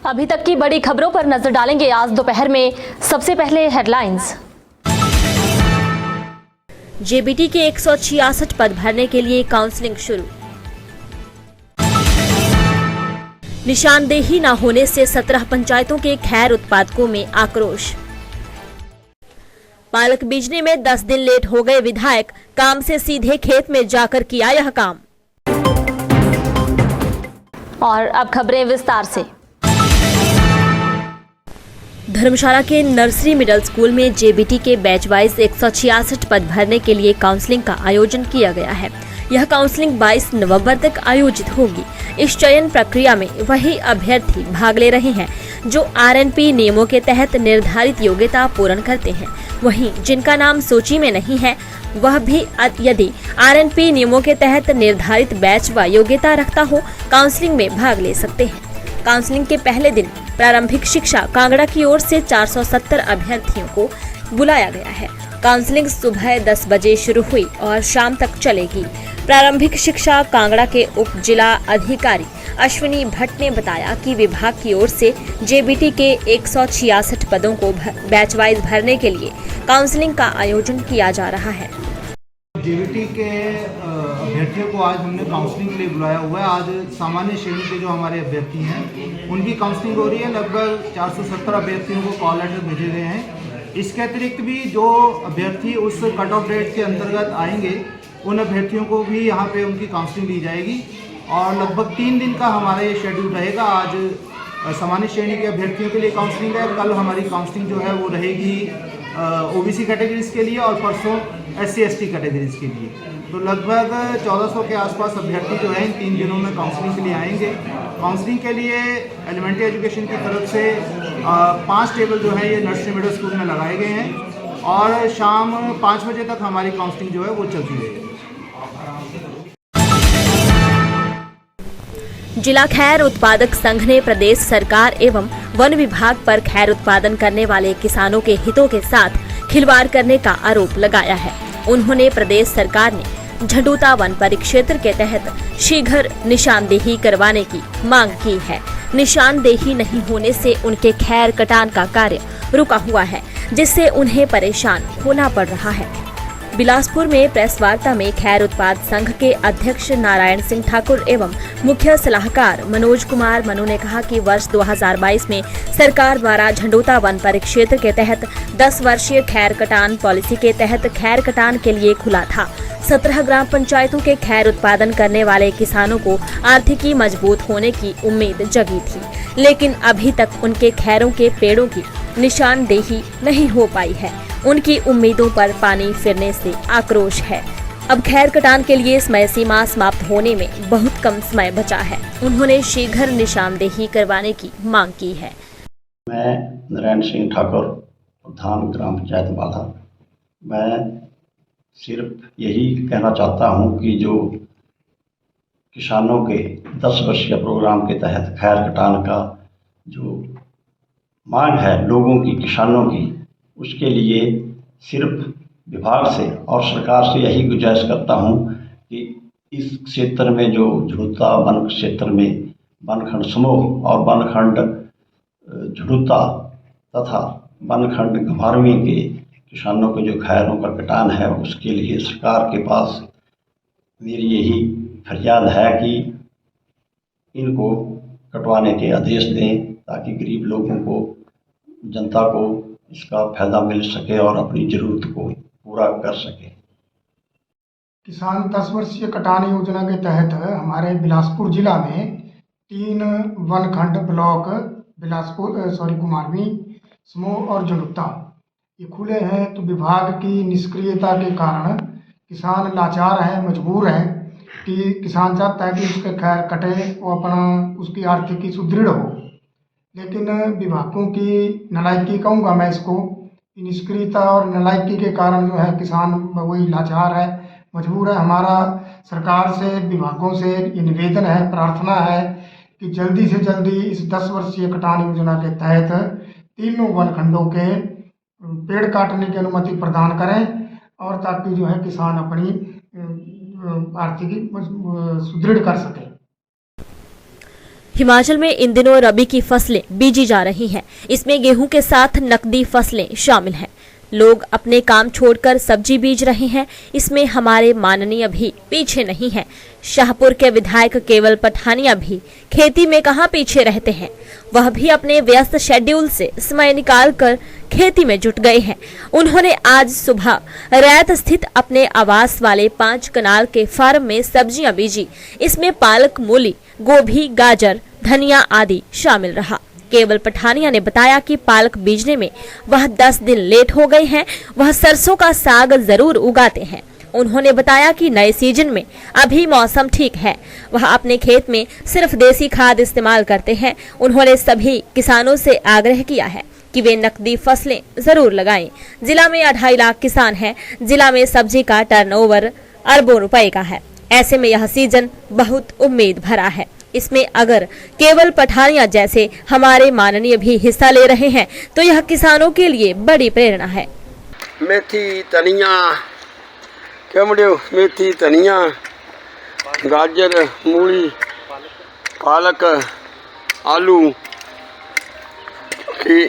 अभी तक की बड़ी खबरों पर नजर डालेंगे आज दोपहर में। सबसे पहले हेडलाइंस। जेबीटी के 166 पद भरने के लिए काउंसलिंग शुरू। निशानदेही न होने से 17 पंचायतों के खैर उत्पादकों में आक्रोश। पालक बीजने में 10 दिन लेट हो गए विधायक, काम से सीधे खेत में जाकर किया यह काम। और अब खबरें विस्तार से। धर्मशाला के नर्सरी मिडिल स्कूल में जेबीटी के बैच वाइज 166 पद भरने के लिए काउंसलिंग का आयोजन किया गया है। यह काउंसलिंग 22 नवंबर तक आयोजित होगी। इस चयन प्रक्रिया में वही अभ्यर्थी भाग ले रहे हैं जो आरएनपी नियमों के तहत निर्धारित योग्यता पूर्ण करते हैं। वहीं जिनका नाम सूची में नहीं है वह भी यदि आरएनपी नियमों के तहत निर्धारित बैच व योग्यता रखता हो काउंसलिंग में भाग ले सकते हैं। काउंसलिंग के पहले दिन प्रारंभिक शिक्षा कांगड़ा की ओर से 470 अभ्यर्थियों को बुलाया गया है। काउंसलिंग सुबह 10 बजे शुरू हुई और शाम तक चलेगी। प्रारंभिक शिक्षा कांगड़ा के उप जिला अधिकारी अश्विनी भट्ट ने बताया कि विभाग की ओर से जेबीटी के 166 पदों को बैच वाइज भरने के लिए काउंसलिंग का आयोजन किया जा रहा है। जेबीटी के अभ्यर्थियों को आज हमने काउंसलिंग के लिए बुलाया हुआ है। आज सामान्य श्रेणी के जो हमारे अभ्यर्थी हैं उनकी काउंसलिंग हो रही है। लगभग 470 अभ्यर्थियों को कॉल लेटर भेजे गए हैं। इसके अतिरिक्त भी जो अभ्यर्थी उस कट ऑफ डेट के अंतर्गत आएंगे उन अभ्यर्थियों को भी यहाँ पे उनकी काउंसलिंग दी जाएगी और लगभग 3 दिन का हमारा ये शेड्यूल रहेगा। आज सामान्य श्रेणी के अभ्यर्थियों के लिए काउंसलिंग है। कल हमारी काउंसलिंग जो है वो रहेगी ओबीसी कैटेगरीज के लिए और परसों SC ST कैटेगरीज के लिए। तो लगभग 1400 के आसपास अभ्यर्थी जो है इन 3 दिनों में काउंसलिंग के लिए आएंगे। काउंसलिंग के लिए एलिमेंट्री एजुकेशन की तरफ से 5 टेबल जो है ये नर्सरी मिडिल स्कूल में लगाए गए हैं और शाम 5 बजे तक हमारी काउंसलिंग जो है वो चलती रहेगी। जिला खैर उत्पादक संघ ने प्रदेश सरकार एवं वन विभाग पर खैर उत्पादन करने वाले किसानों के हितों के साथ खिलवाड़ करने का आरोप लगाया है। उन्होंने प्रदेश सरकार ने झंडूता वन परिक्षेत्र के तहत शीघ्र निशानदेही करवाने की मांग की है। निशानदेही नहीं होने से उनके खैर कटान का कार्य रुका हुआ है जिससे उन्हें परेशान होना पड़ रहा है। बिलासपुर में प्रेस वार्ता में खैर उत्पाद संघ के अध्यक्ष नारायण सिंह ठाकुर एवं मुख्य सलाहकार मनोज कुमार मनु ने कहा कि वर्ष 2022 में सरकार द्वारा झंडूता वन परिक्षेत्र के तहत 10 वर्षीय खैर कटान पॉलिसी के तहत खैर कटान के लिए खुला था। 17 ग्राम पंचायतों के खैर उत्पादन करने वाले किसानों को आर्थिकी मजबूत होने की उम्मीद जगी थी, लेकिन अभी तक उनके खैरों के पेड़ों की निशानदेही नहीं हो पाई है। उनकी उम्मीदों पर पानी फिरने से आक्रोश है। अब खैर कटान के लिए समय सीमा समाप्त होने में बहुत कम समय बचा है। उन्होंने शीघ्र निशानदेही करवाने की मांग की है। मैं नारायण सिंह ठाकुर, प्रधान ग्राम पंचायत बाधा। मैं सिर्फ यही कहना चाहता हूं कि जो किसानों के 10 वर्षीय प्रोग्राम के तहत खैर कटान का जो मांग है लोगों की, किसानों की, उसके लिए सिर्फ विभाग से और सरकार से यही गुजारिश करता हूं कि इस क्षेत्र में जो झुड़ुता वन क्षेत्र में वनखंड समूह और वनखंड झुड़ुता तथा वनखंड घमारवी के किसानों के जो खैरों का कटान है उसके लिए सरकार के पास मेरी यही फरियाद है कि इनको कटवाने के आदेश दें ताकि गरीब लोगों को, जनता को इसका फायदा मिल सके और अपनी जरूरत को पूरा कर सके। किसान 10 वर्षीय कटान योजना के तहत हमारे बिलासपुर जिला में 3 वनखंड ब्लॉक बिलासपुर कुमारवी समूह और झुड़ुता ये खुले हैं। तो विभाग की निष्क्रियता के कारण किसान लाचार हैं, मजबूर हैं कि किसान चाहता है कि उसके खैर कटे, वो अपना उसकी आर्थिकी सुदृढ़ हो, लेकिन विभागों की नालायकी कहूँगा मैं इसको, निष्क्रियता और नालायकी के कारण जो है किसान वही लाचार है, मजबूर है। हमारा सरकार से, विभागों से ये निवेदन है, प्रार्थना है कि जल्दी से जल्दी इस 10 वर्षीय कटान योजना के तहत तीनों वनखंडों के पेड़ काटने की अनुमति प्रदान करें और ताकि जो है किसान अपनी आर्थिकी सुदृढ़ कर सके। हिमाचल में इन दिनों रबी की फसलें बीजी जा रही हैं। इसमें गेहूं के साथ नकदी फसलें शामिल हैं। लोग अपने काम छोड़कर सब्जी बीज रहे हैं। इसमें हमारे माननीय भी पीछे नहीं हैं। शाहपुर के विधायक केवल पठानिया भी खेती में कहां पीछे रहते हैं। वह भी अपने व्यस्त शेड्यूल से समय निकालकर खेती में जुट गए हैं। उन्होंने आज सुबह रैत स्थित अपने आवास वाले 5 कनाल के फार्म में सब्जियां बीजी। इसमें पालक, मूली, गोभी, गाजर, धनिया आदि शामिल रहा। केवल पठानिया ने बताया कि पालक बीजने में वह 10 दिन लेट हो गए हैं। वह सरसों का साग जरूर उगाते हैं। उन्होंने बताया कि नए सीजन में अभी मौसम ठीक है। वह अपने खेत में सिर्फ देसी खाद इस्तेमाल करते हैं। उन्होंने सभी किसानों से आग्रह किया है कि वे नकदी फसलें जरूर लगाएं। जिला में 2.5 लाख किसान हैं। जिला में सब्जी का टर्नओवर अरबों रुपए का है। ऐसे में यह सीजन बहुत उम्मीद भरा है। इसमें अगर केवल पठानिया जैसे हमारे माननीय भी हिस्सा ले रहे हैं तो यह किसानों के लिए बड़ी प्रेरणा है। मेथी, धनिया, क्या मुड़ियो, मेथी, धनिया, गाजर, मूली, पालक, आलू की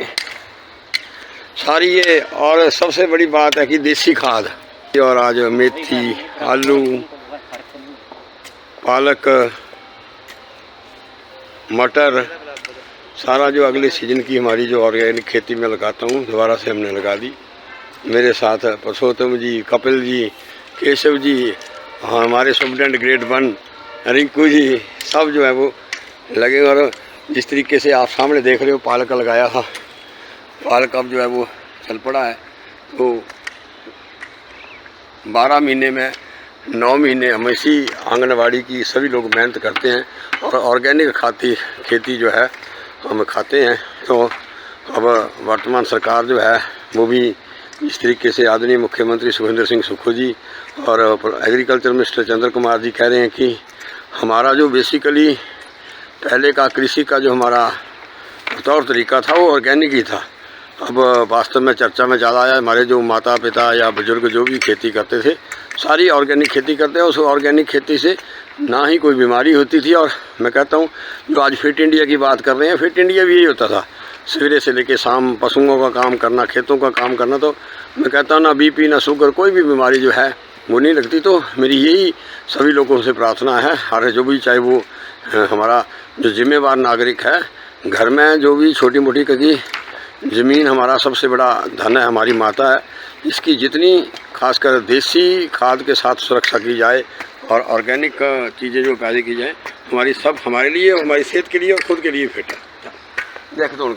सारी ये, और सबसे बड़ी बात है कि देसी खाद। और आज मेथी, आलू, पालक, मटर, सारा जो अगले सीजन की हमारी जो ऑर्गेनिक खेती में लगाता हूँ, दोबारा से हमने लगा दी। मेरे साथ पुरुषोत्तम जी, कपिल जी, केशव जी, हमारे सुप्रिटेंडेंट ग्रेड 1 रिंकू जी, सब जो है वो लगे। और जिस तरीके से आप सामने देख रहे हो, पालक लगाया था, पालक अब जो है वो चल पड़ा है। तो 12 महीने में 9 महीने हम इसी आंगनवाड़ी की सभी लोग मेहनत करते हैं और ऑर्गेनिक खेती जो है हम खाते हैं। तो अब वर्तमान सरकार जो है वो भी इस तरीके से आदरणीय मुख्यमंत्री सुखविंदर सिंह सुक्खू जी और एग्रीकल्चर मिनिस्टर चंद्र कुमार जी कह रहे हैं कि हमारा जो बेसिकली पहले का कृषि का जो हमारा तौर तरीका था वो ऑर्गेनिक ही था। अब वास्तव में चर्चा में ज़्यादा आया, हमारे जो माता पिता या बुजुर्ग जो भी खेती करते थे सारी ऑर्गेनिक खेती करते हैं। उस ऑर्गेनिक खेती से ना ही कोई बीमारी होती थी। और मैं कहता हूँ जो आज फिट इंडिया की बात कर रहे हैं, फिट इंडिया भी यही होता था, सवेरे से लेके शाम पशुओं का काम करना, खेतों का काम करना। तो मैं कहता हूँ ना बीपी ना शुगर कोई भी बीमारी जो है वो नहीं लगती। तो मेरी यही सभी लोगों से प्रार्थना है, हर जो भी चाहे वो हमारा जो जिम्मेवार नागरिक है, घर में जो भी छोटी मोटी क्योंकि ज़मीन हमारा सबसे बड़ा धन है, हमारी माता है, इसकी जितनी खासकर देसी खाद के साथ सुरक्षा की जाए और ऑर्गेनिक चीज़ें जो पैदा की जाए, हमारी सब हमारे लिए और हमारी सेहत के लिए और खुद के लिए फिट है। देख दो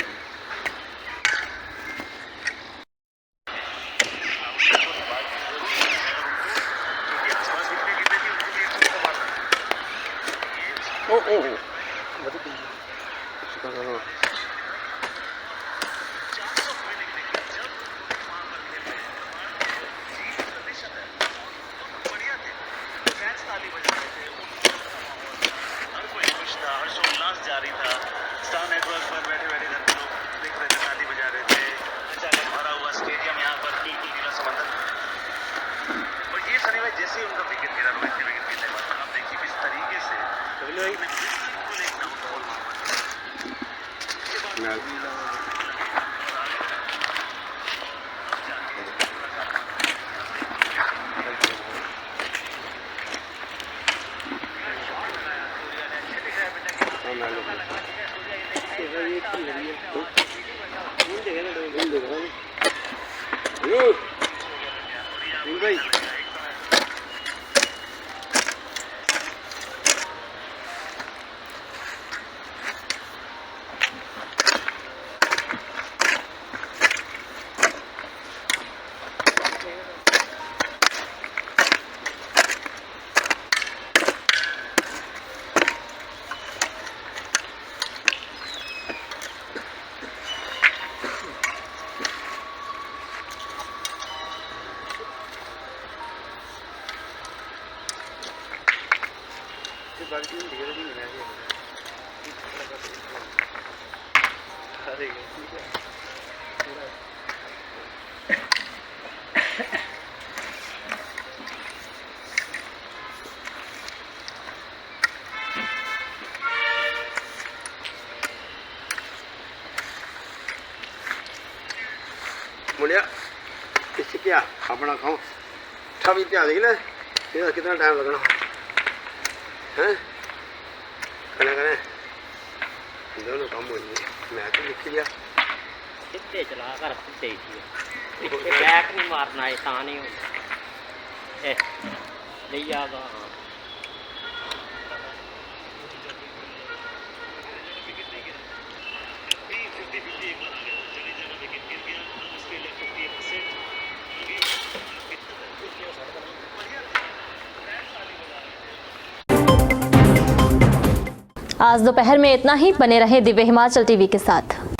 हर्षोल्लास जारी था। स्टार नेटवर्क पर बैठे बैठे घर पे लोग देख रहे थे, ताली बजा रहे थे। अचानक भरा हुआ स्टेडियम यहाँ पर बिल्कुल गिला समंदर। और ये शनिवार जैसे ही उनका विकेट गिरा, रोहित के विकेट गिरने के बाद आप देखिए किस तरीके से बिल्कुल एक डाउनफॉल मुड़िया इससे क्या अपना खाओ ठा भी ध्यान देगी ना ये कितना टाइम लगना हैं कने कने दोनों काम हो गए मैं तो लिख लिया सिद्धे चला कर सिद्धे ही बैक नहीं मारना है ता नहीं होता ए ले जागा आज दोपहर में इतना ही। बने रहे दिव्य हिमाचल टीवी के साथ।